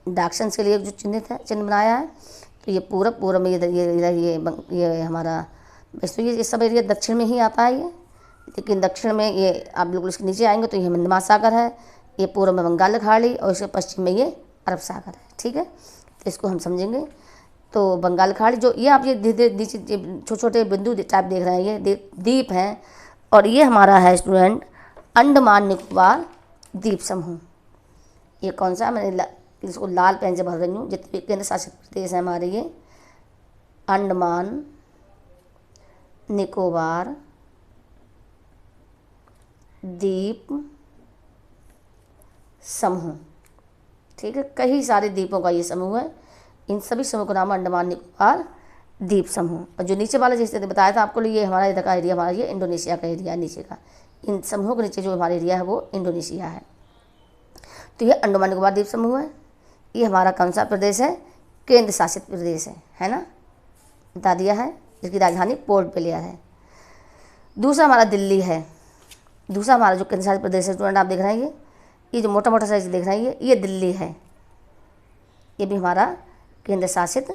डाक्शंस के लिए जो चिन्ह बनाया है। तो ये पूरब में ये हमारा वैसे ये सब एरिया दक्षिण में ही आता है ये, लेकिन दक्षिण में ये आप बिल्कुल इसके नीचे आएंगे तो ये हिंद महासागर है, ये पूर्व में बंगाल खाड़ी और इसके पश्चिम में ये अरब सागर है। ठीक है, तो इसको हम समझेंगे। तो बंगाल खाड़ी जो ये आप ये नीचे छोटे छोटे बिंदु टाइप देख रहे हैं, ये द्वीप हैं। और ये हमारा है स्टूडेंट अंडमान निकोबार द्वीप समूह। ये कौन सा, मैंने इसको लाल पेन से भर रही हूँ। जितने केंद्र शासित प्रदेश हैं हमारे, ये अंडमान निकोबार द्वीप समूह। ठीक है, कई सारे द्वीपों का ये समूह है। इन सभी समूह का नाम अंडमान निकोबार द्वीप समूह। और जो नीचे वाला जैसे बताया था आपको, ये हमारा इधर का एरिया, हमारा ये इंडोनेशिया का एरिया नीचे का। इन समूहों के नीचे जो हमारा एरिया है वो इंडोनेशिया है। तो ये अंडमान निकोबार द्वीप समूह है। ये हमारा कौन सा प्रदेश है, केंद्र शासित प्रदेश है ना, बता दिया है, जिसकी राजधानी पोर्ट ब्लेयर है। दूसरा हमारा दिल्ली है। दूसरा हमारा जो केंद्र शासित प्रदेश है स्टूडेंट, आप देख रहे हैं ये जो मोटा मोटा साइज देख रहे हैं ये दिल्ली है। ये भी हमारा केंद्र शासित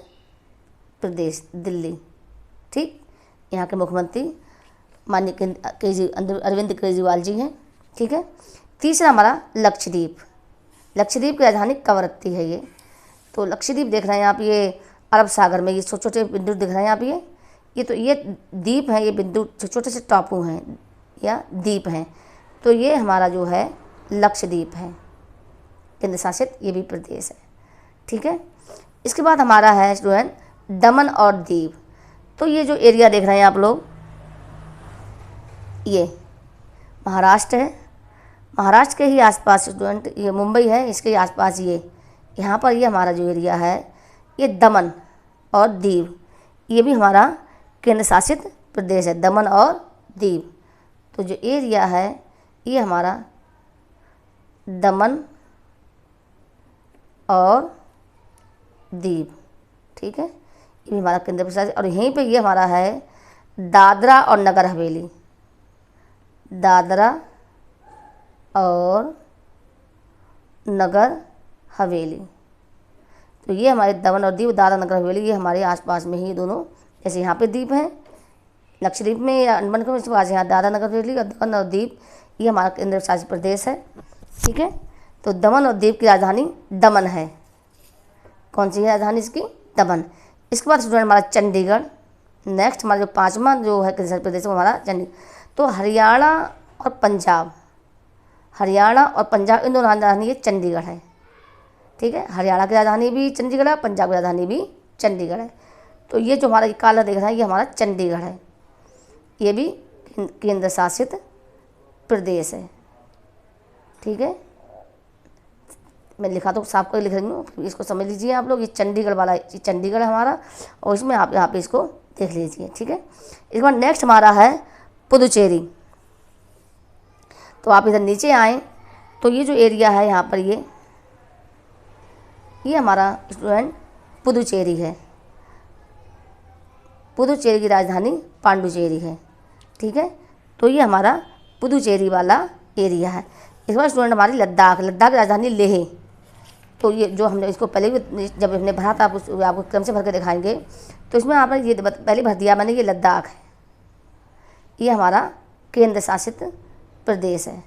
प्रदेश दिल्ली। ठीक, यहाँ के मुख्यमंत्री माननीय अरविंद केजरीवाल जी हैं। ठीक है, तीसरा हमारा लक्षद्वीप। लक्षद्वीप की राजधानी कवरत्ती है ये। तो लक्षद्वीप देख रहे हैं आप, ये अरब सागर में ये छोटे छोटे बिंदु दिख रहे हैं आप, ये तो ये द्वीप है, ये बिंदु छोटे से टापू हैं या द्वीप हैं। तो ये हमारा जो है लक्षद्वीप है, केंद्र शासित ये भी प्रदेश है। ठीक है, इसके बाद हमारा है स्टूडेंट दमन और दीव। तो ये जो एरिया देख रहे हैं आप लोग, ये महाराष्ट्र है। महाराष्ट्र के ही आसपास स्टूडेंट ये मुंबई है, इसके आसपास ये यहाँ पर ये हमारा जो एरिया है ये दमन और दीव, ये भी हमारा केंद्र शासित प्रदेश है, दमन और दीव। तो जो एरिया है ये हमारा दमन और दीव। ठीक है, ये भी हमारा केंद्र शासित। और यहीं पे ये हमारा है दादरा और नगर हवेली। दादरा और नगर हवेली। तो ये हमारे दमन और दीव, दादरा नगर हवेली, ये हमारे आसपास में ही दोनों, जैसे यहाँ पे द्वीप हैं लक्षद्वीप में या अंडमान के पास, यहाँ दादरा नगर हवेली और दमन और दीव, ये हमारा केंद्र शासित प्रदेश है। ठीक है, तो दमन और दीव की राजधानी दमन है। कौन सी है राजधानी इसकी, दमन। इसके बाद स्टूडेंट हमारा चंडीगढ़। नेक्स्ट हमारा जो पाँचवा जो है केंद्र शासित प्रदेश है हमारा चंडीगढ़। तो हरियाणा और पंजाब, हरियाणा और पंजाब इन दोनों राजधानी ये चंडीगढ़ है। ठीक है, हरियाणा की राजधानी भी चंडीगढ़ है, पंजाब की राजधानी भी चंडीगढ़ है। तो ये जो हमारा काला देख रहा है ये हमारा चंडीगढ़ है, ये भी केंद्र शासित प्रदेश है। ठीक है, मैं लिखा तो साफ कर लिख रही हूँ, इसको समझ लीजिए आप लोग। ये चंडीगढ़ वाला, ये चंडीगढ़ है हमारा, और इसमें आप यहाँ पे इसको देख लीजिए। ठीक है, इसके बाद नेक्स्ट हमारा है पुदुचेरी। तो आप इधर नीचे आएँ तो ये जो एरिया है यहाँ पर ये हमारा स्टूडेंट पुदुचेरी है। पुदुचेरी की राजधानी पांडुचेरी है। ठीक है, तो ये हमारा पुदुचेरी वाला एरिया है। इसके बाद स्टूडेंट हमारी लद्दाख। लद्दाख की राजधानी लेह। तो ये जो हमने इसको पहले भी जब हमने भरा था, आपको क्रम से भर के दिखाएंगे। तो इसमें आपने ये पहले भर दिया मैंने, ये लद्दाख है, ये हमारा केंद्र शासित प्रदेश है।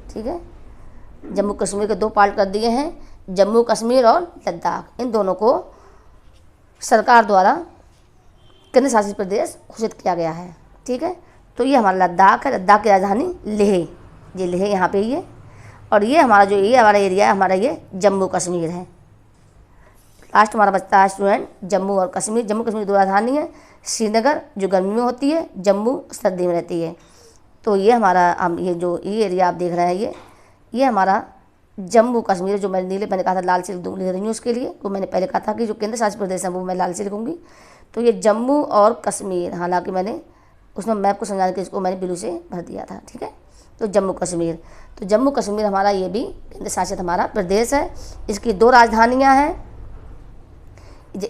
ठीक है, जम्मू कश्मीर के 2 पार्ट कर दिए हैं, जम्मू कश्मीर और लद्दाख। इन दोनों को सरकार द्वारा केंद्र शासित प्रदेश घोषित किया गया है। ठीक है, तो ये हमारा लद्दाख है। लद्दाख की राजधानी लेह, ये लेह यहाँ पे ये। और ये हमारा जो ये हमारा एरिया है हमारा ये जम्मू कश्मीर है। लास्ट हमारा बचता है स्टूडेंट जम्मू और कश्मीर। जम्मू कश्मीर 2 राजधानी है, श्रीनगर जो गर्मी में होती है, जम्मू सर्दी में रहती है। तो ये हमारा ये जो ये एरिया आप देख रहे हैं ये हमारा जम्मू कश्मीर, जो मैंने कहा था लाल से लिख रही हूँ उसके लिए, वो मैंने पहले कहा था कि जो केंद्र शासित प्रदेश है वो मैं लाल से लिखूँगी। तो ये जम्मू और कश्मीर, हालांकि मैंने उसमें मैप को समझाने के इसको मैंने ब्लू से भर दिया था। ठीक है, तो जम्मू कश्मीर। तो जम्मू कश्मीर हमारा ये भी केंद्र शासित हमारा प्रदेश है। इसकी 2 राजधानियाँ हैं।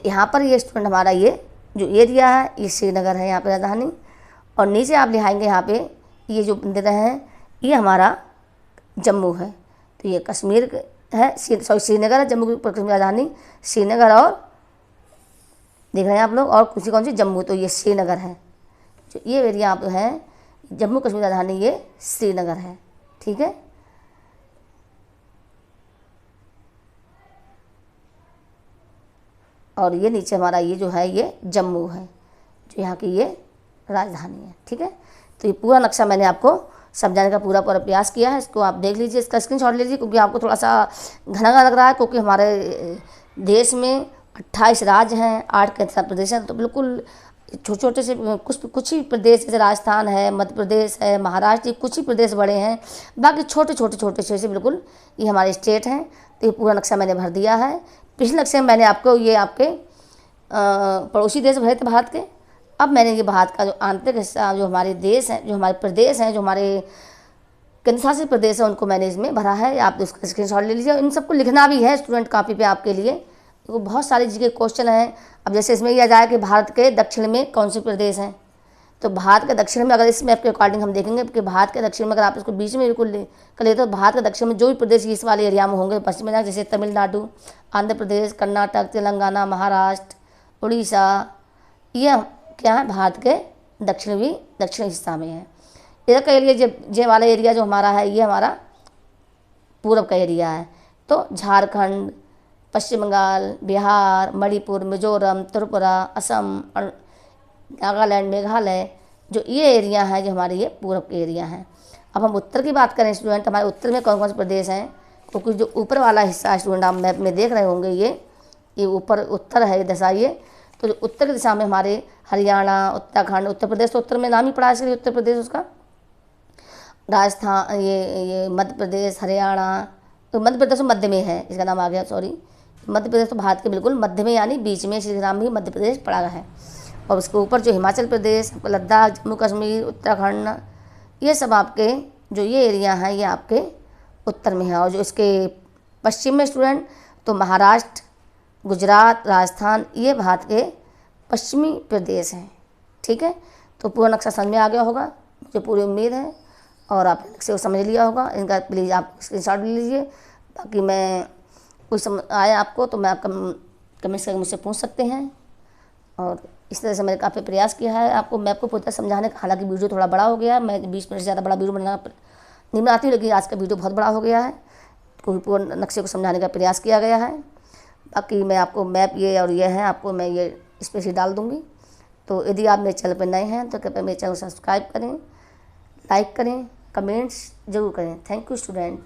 यहाँ पर ये स्टूडेंट हमारा ये जो एरिया है ये श्रीनगर है, यहाँ पे राजधानी। और नीचे आप लिखाएंगे यहाँ पे ये जो दे रहे हैं ये हमारा जम्मू है। तो ये कश्मीर है, श्रीनगर है, जम्मू की राजधानी श्रीनगर। और देख रहे हैं आप लोग, और कौन सी जम्मू, तो ये श्रीनगर है। जो ये एरिया आप है जम्मू कश्मीर राजधानी ये श्रीनगर है। ठीक है, और ये नीचे हमारा ये जो है ये जम्मू है, जो यहाँ की ये राजधानी है। ठीक है, तो ये पूरा नक्शा मैंने आपको समझाने का पूरा प्रयास किया है। इसको आप देख लीजिए, इसका स्क्रीनशॉट लीजिए, क्योंकि आपको थोड़ा सा घना लग रहा है, क्योंकि हमारे देश में 28 राज्य हैं, 8 केंद्र प्रदेश हैं। तो बिल्कुल छोटे छोटे से कुछ ही प्रदेश, जैसे राजस्थान है, मध्य प्रदेश है, महाराष्ट्र, कुछ ही प्रदेश बड़े हैं, बाकी छोटे से बिल्कुल ये हमारे स्टेट हैं। तो ये पूरा नक्शा मैंने भर दिया है। पिछले नक्शे में मैंने आपको ये आपके पड़ोसी देश भरे थे भारत के। अब मैंने ये भारत का जो आंतरिक हिस्सा, जो हमारे देश हैं, जो हमारे प्रदेश हैं, जो हमारे केंद्र शासित प्रदेश है, उनको मैंने इसमें भरा है। आप उसका स्क्रीनशॉट ले लीजिए। इन सबको लिखना भी है स्टूडेंट कॉपी पे आपके लिए, तो बहुत सारे जी के क्वेश्चन हैं। अब जैसे इसमें यह जाए कि भारत के दक्षिण में कौन से प्रदेश हैं, तो भारत के दक्षिण में अगर इस मैप के अकॉर्डिंग हम देखेंगे कि भारत के दक्षिण में अगर आप इसको बीच में बिल्कुल कर लेते, तो भारत के दक्षिण में जो भी प्रदेश इस वाले एरिया में होंगे पश्चिम बंगाल, जैसे तमिलनाडु, आंध्र प्रदेश, कर्नाटक, तेलंगाना, महाराष्ट्र, उड़ीसा, ये क्या है भारत के दक्षिणी हिस्सा में है। इधर का एरिया ये वाला एरिया जो हमारा है ये हमारा पूरब का एरिया है। तो झारखंड, पश्चिम बंगाल, बिहार, मणिपुर, मिजोरम, त्रिपुरा, असम, नागालैंड, मेघालय, जो ये एरिया है जो हमारे ये पूरब के एरिया हैं। अब हम उत्तर की बात करें स्टूडेंट, हमारे उत्तर में कौन कौन से प्रदेश हैं, क्योंकि जो ऊपर वाला हिस्सा स्टूडेंट आप मैप में देख रहे होंगे ये ऊपर उत्तर है दशा ये। तो जो उत्तर की दिशा में हमारे हरियाणा, उत्तराखंड, उत्तर प्रदेश, तो उत्तर में नाम ही पड़ा है इसलिए उत्तर प्रदेश उसका, राजस्थान, ये मध्य प्रदेश, हरियाणा, तो मध्य प्रदेश तो मध्य में है, इसका नाम आ गया, सॉरी, मध्य प्रदेश तो भारत के बिल्कुल मध्य में, यानी बीच में श्री राम भी मध्य प्रदेश पड़ा है। और उसके ऊपर जो हिमाचल प्रदेश, लद्दाख, जम्मू कश्मीर, उत्तराखंड, ये सब आपके जो ये एरिया हैं ये आपके उत्तर में है। और जो इसके पश्चिम में स्टूडेंट, तो महाराष्ट्र, गुजरात, राजस्थान, ये भारत के पश्चिमी प्रदेश हैं। ठीक है, तो पूरा नक्शा समझ में आ गया होगा, मुझे पूरी उम्मीद है, और आप नक्शे को समझ लिया होगा। इनका प्लीज़ आप स्क्रीनशॉट ले लीजिए। बाकी मैं कोई समझ आया आपको तो मैं आप कमेंट्स करके मुझसे पूछ सकते हैं। और इस तरह से मैंने काफ़ी प्रयास किया है आपको मैप को पूरी तरह समझाने का। हालांकि वीडियो थोड़ा बड़ा हो गया, मैं 20 मिनट से ज़्यादा बड़ा वीडियो बनाना नहीं बनाती हूँ, लेकिन आज का वीडियो बहुत बड़ा हो गया है, क्योंकि पूरे नक्शे को समझाने का प्रयास किया गया है। बाकी मैं आपको मैप ये और ये है आपको मैं ये इस पर ही डाल दूँगी। तो यदि आप मेरे चैनल पर नए हैं तो कृपया मेरे चैनल को सब्सक्राइब करें, लाइक करें, कमेंट्स जरूर करें। Thank you student.